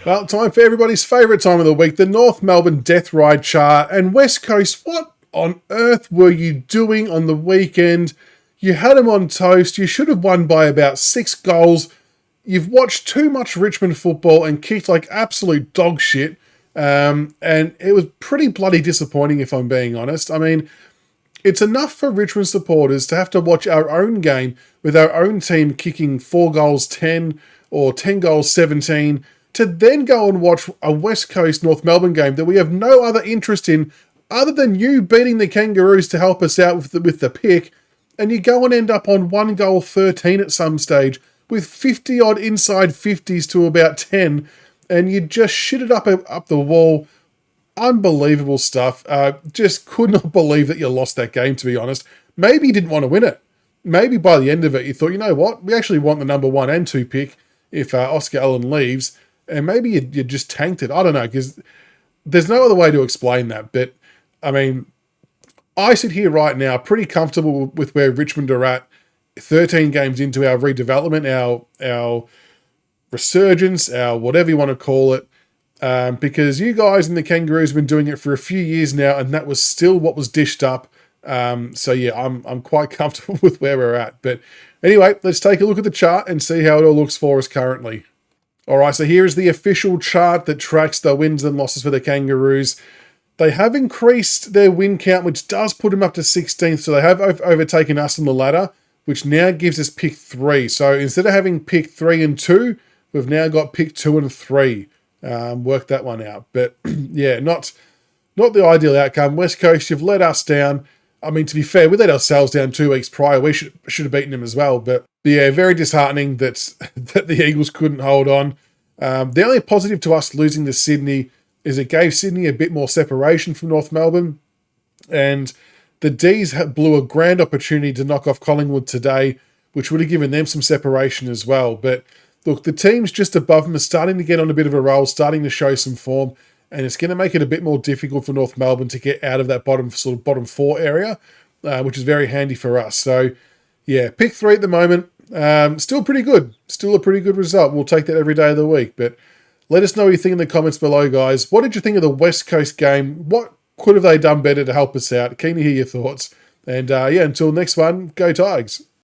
Well, time for everybody's favourite time of the week, the North Melbourne deathride chart. And West Coast, what on earth were you doing on the weekend? You had them on toast. You should have won by about 6 goals. You've watched too much Richmond football and kicked like absolute dog shit. And it was pretty bloody disappointing, if I'm being honest. I mean, it's enough for Richmond supporters to have to watch our own game with our own team kicking 4 goals 10 or 10 goals 17 to then go and watch a West Coast North Melbourne game that we have no other interest in other than you beating the Kangaroos to help us out with the pick, and you go and end up on 1 goal 13 at some stage with 50 odd inside 50s to about 10, and you just shit it up the wall. Unbelievable stuff. Just could not believe that you lost that game, to be honest. Maybe you didn't want to win it. Maybe by the end of it you thought, you know what, we actually want the number 1 and 2 pick if Oscar Allen leaves. And maybe you just tanked it. I don't know, because there's no other way to explain that. But, I mean, I sit here right now pretty comfortable with where Richmond are at, 13 games into our redevelopment, our resurgence, our whatever you want to call it, because you guys in the Kangaroos have been doing it for a few years now, and that was still what was dished up. So, yeah, I'm quite comfortable with where we're at. But anyway, let's take a look at the chart and see how it all looks for us currently. All right, so here is the official chart that tracks the wins and losses for the Kangaroos. They have increased their win count, which does put them up to 16th. So they have overtaken us on the ladder, which now gives us pick 3. So instead of having pick 3 and 2, we've now got pick 2 and 3. Work that one out. But yeah, not the ideal outcome. West Coast, you've let us down. I mean, to be fair, we let ourselves down 2 weeks prior. We should have beaten them as well. But yeah, very disheartening that the Eagles couldn't hold on. The only positive to us losing to Sydney is it gave Sydney a bit more separation from North Melbourne. And the D's blew a grand opportunity to knock off Collingwood today, which would have given them some separation as well. But look, the teams just above them are starting to get on a bit of a roll, starting to show some form. And it's going to make it a bit more difficult for North Melbourne to get out of that bottom 4 area, which is very handy for us. So, yeah, pick 3 at the moment. Still pretty good. Still a pretty good result. We'll take that every day of the week. But let us know what you think in the comments below, guys. What did you think of the West Coast game? What could have they done better to help us out? Keen to hear your thoughts. And, yeah, until next one, go Tigers.